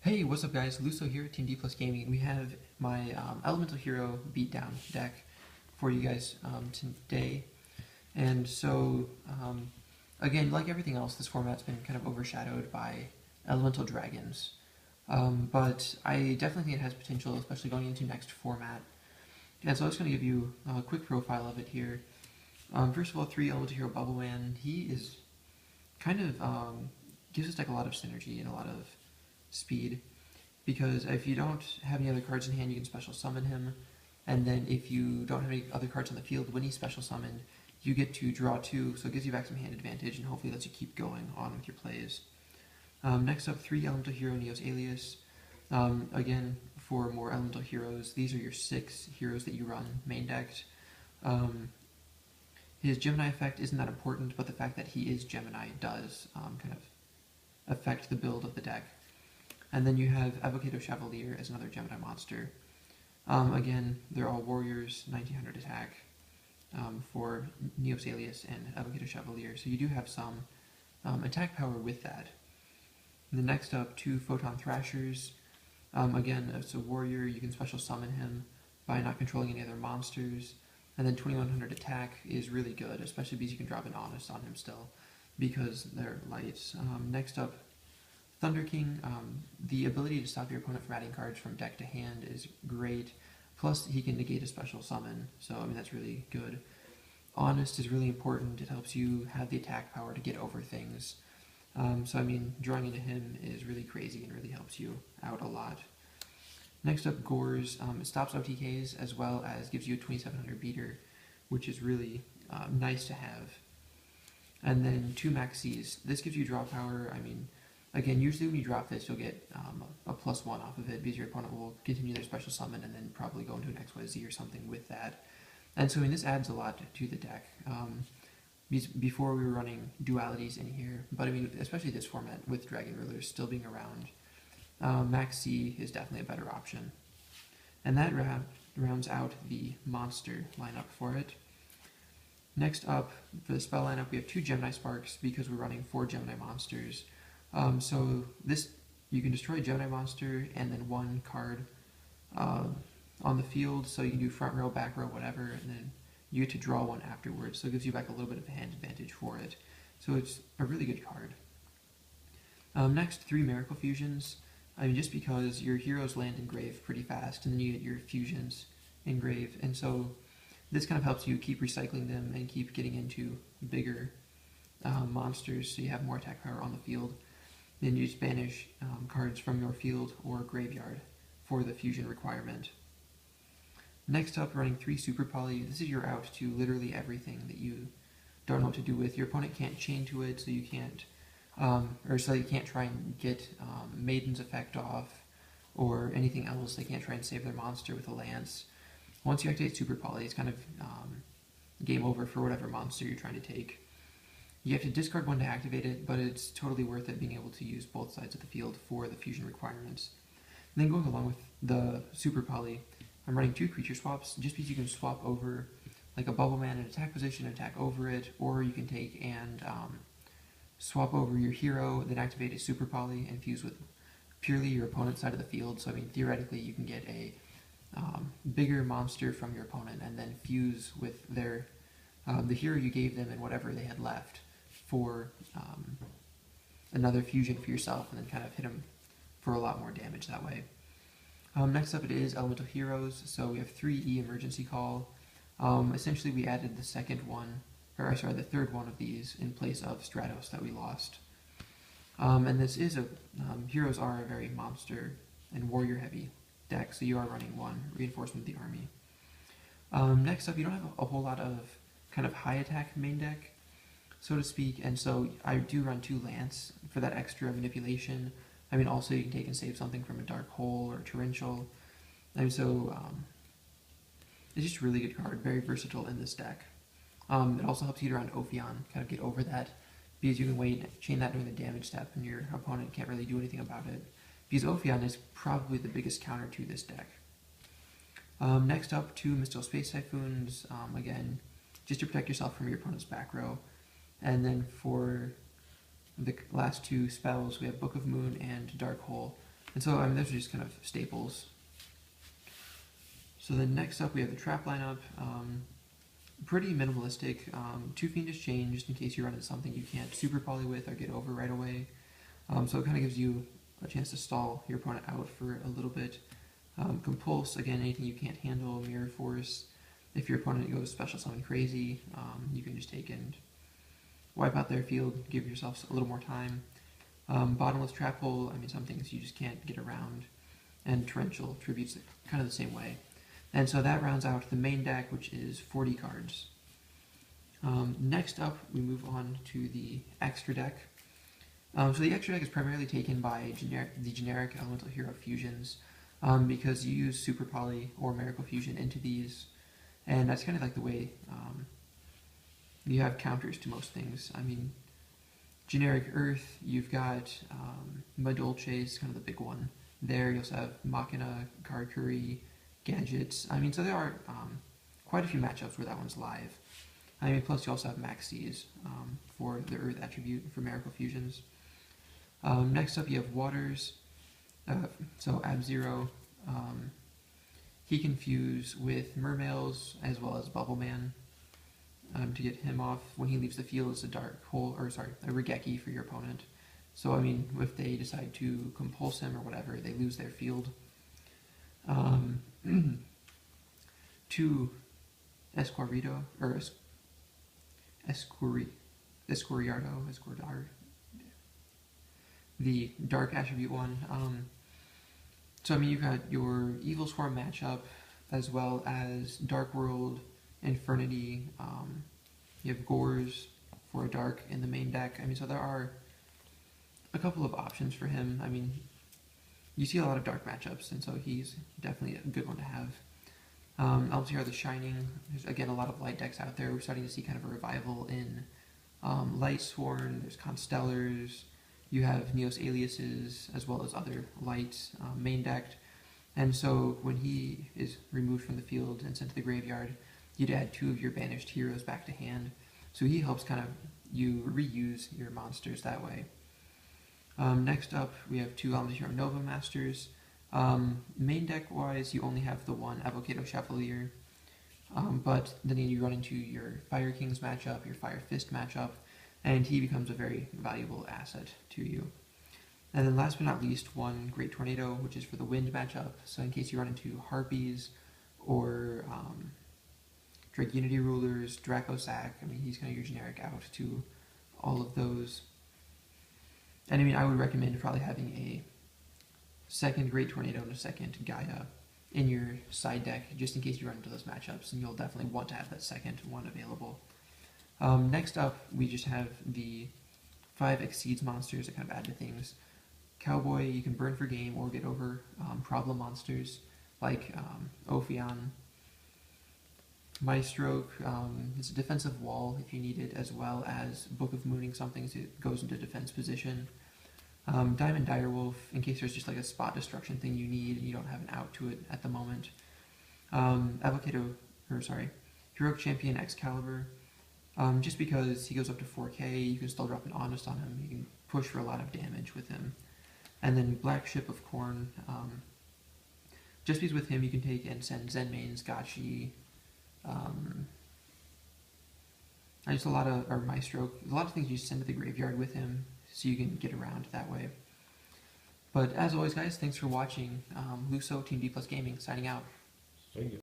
Hey, what's up guys? Luso here at Team D Plus Gaming. We have my Elemental Hero Beatdown deck for you guys today. And so, again, like everything else, this format's been kind of overshadowed by Elemental Dragons. But I definitely think it has potential, especially going into next format. And so I'm just going to give you a quick profile of it here. First of all, 3 Elemental Hero Bubble Man. He is kind of gives this deck a lot of synergy and a lot of speed, because if you don't have any other cards in hand, you can special summon him, and then if you don't have any other cards on the field when he's special summoned, you get to draw 2, so it gives you back some hand advantage and hopefully lets you keep going on with your plays. Next up, 3 Elemental Hero Neos Alias. Again, for more Elemental Heroes, these are your 6 heroes that you run main decked. His Gemini effect isn't that important, but the fact that he is Gemini does kind of affect the build of the deck. And then you have Avocado Chevalier as another Gemini monster. Again, they're all warriors, 1900 attack for Neos Alias and Avocado Chevalier, so you do have some attack power with that. And then next up, 2 Photon Thrashers. Again, it's a warrior, you can special summon him by not controlling any other monsters. And then 2100 attack is really good, especially because you can drop an Honest on him still, because they're lights. Next up, Thunder King. The ability to stop your opponent from adding cards from deck to hand is great, plus he can negate a special summon, so I mean that's really good. Honest is really important, it helps you have the attack power to get over things. So I mean, drawing into him is really crazy and really helps you out a lot. Next up, Gores. It stops OTKs as well as gives you a 2700 beater, which is really nice to have. And then 2 Maxis. This gives you draw power. I mean, again, usually when you drop this, you'll get a +1 off of it because your opponent will continue their special summon and then probably go into an XYZ or something with that. And so I mean, this adds a lot to the deck. Before we were running dualities in here, but I mean, especially this format with Dragon Rulers still being around, Max C is definitely a better option. And that rounds out the monster lineup for it. Next up, for the spell lineup, we have 2 Gemini Sparks because we're running 4 Gemini monsters. So this, you can destroy a Gemini monster and then 1 card on the field, so you can do front row, back row, whatever, and then you get to draw 1 afterwards, so it gives you back a little bit of a hand advantage for it. So it's a really good card. Next, 3 Miracle Fusions. I mean, just because your heroes land in grave pretty fast, and then you get your fusions in grave, and so this kind of helps you keep recycling them and keep getting into bigger monsters, so you have more attack power on the field. Then you just banish cards from your field or graveyard for the fusion requirement. Next up, running 3 Super Poly. This is your out to literally everything that you don't know what to do with. Your opponent can't chain to it, so you can't, so you can't try and get Maiden's effect off or anything else. They can't try and save their monster with a lance. Once you activate Super Poly, it's kind of game over for whatever monster you're trying to take. You have to discard 1 to activate it, but it's totally worth it being able to use both sides of the field for the fusion requirements. And then going along with the Super Poly, I'm running 2 creature swaps, just because you can swap over like a Bubble Man in attack position, attack over it, or you can take and swap over your hero, then activate a Super Poly and fuse with purely your opponent's side of the field. So I mean, theoretically, you can get a bigger monster from your opponent and then fuse with their the hero you gave them and whatever they had left for another fusion for yourself, and then kind of hit them for a lot more damage that way. Next up, it is Elemental Heroes. So we have 3 E Emergency Call. Essentially, we added the third one of these in place of Stratos that we lost. And this is heroes are a very monster and warrior heavy deck, so you are running 1 Reinforcement of the Army. Next up, you don't have a whole lot of kind of high attack main deck, so to speak, and so I do run 2 Lance for that extra manipulation. I mean, also you can take and save something from a Dark Hole or Torrential, and so it's just a really good card, very versatile in this deck. It also helps you get around Ophion, kind of get over that, because you can wait, chain that during the damage step, and your opponent can't really do anything about it, because Ophion is probably the biggest counter to this deck. Next up, 2 Mystical Space Typhoons, again, just to protect yourself from your opponent's back row. And then for the last 2 spells, we have Book of Moon and Dark Hole. And so, I mean, those are just kind of staples. So then next up we have the trap lineup. Pretty minimalistic. 2 Fiendish Chain, just in case you run into something you can't super poly with or get over right away. So it kind of gives you a chance to stall your opponent out for a little bit. Compulse, again, anything you can't handle. Mirror Force. If your opponent goes special summon crazy, you can just take and wipe out their field, give yourself a little more time. Bottomless Trap Hole, I mean, some things you just can't get around. And Torrential Tributes kind of the same way. And so that rounds out the main deck, which is 40 cards. Next up, we move on to the extra deck. So the extra deck is primarily taken by the generic Elemental Hero fusions, because you use Super Poly or Miracle Fusion into these, and that's kind of like the way you have counters to most things. I mean, generic Earth, you've got Madolche, kind of the big one there. You also have Machina, Karkuri, Gadgets. I mean, so there are quite a few matchups where that one's live. I mean, plus you also have Maxis for the Earth attribute for Miracle Fusions. Next up, you have Waters. So Ab-Zero. He can fuse with Mermails as well as Bubble Man to get him off. When he leaves the field, it's a dark hole, or sorry, a Regeki for your opponent. So, I mean, if they decide to compulse him or whatever, they lose their field. 2 Esquarrido, or Esquariardo, the dark attribute one. So I mean, you've got your Evil Swarm matchup, as well as Dark World, Infernity. You have Gores for a dark in the main deck. I mean, so there are a couple of options for him. I mean, you see a lot of dark matchups, and so he's definitely a good one to have. Elsevier the Shining. There's again a lot of light decks out there. We're starting to see kind of a revival in Light Sworn. There's Constellars. You have Neos Aliases, as well as other lights main decked. And so when he is removed from the field and sent to the graveyard, you'd add 2 of your banished heroes back to hand. So he helps kind of you reuse your monsters that way. Next up, we have 2 Elsevier Nova Masters. Main deck wise, you only have the one Avocado Chevalier. But then you run into your Fire Kings matchup, your Fire Fist matchup, and he becomes a very valuable asset to you. And then last but not least, 1 Great Tornado, which is for the wind matchup. So in case you run into Harpies or Dragunity Rulers, Dracosac, I mean, he's kind of your generic out to all of those. And I mean, I would recommend probably having a second Great Tornado and a second Gaia in your side deck, just in case you run into those matchups, and you'll definitely want to have that second one available. Next up, we just have the 5 Exceeds monsters that kind of add to things. Cowboy, you can burn for game or get over problem monsters like Ophion. Maestro, it's a defensive wall if you need it, as well as Book of Mooning something so it goes into defense position. Diamond Direwolf, in case there's just like a spot destruction thing you need and you don't have an out to it at the moment. Heroic Champion Excalibur, just because he goes up to 4K, you can still drop an Honest on him, you can push for a lot of damage with him. And then Black Ship of Corn, just because with him you can take and send Zenmaines, Gachi, Maestro, a lot of things you send to the graveyard with him, so you can get around that way. But as always, guys, thanks for watching. Luso, Team D Plus Gaming, signing out. Thank you.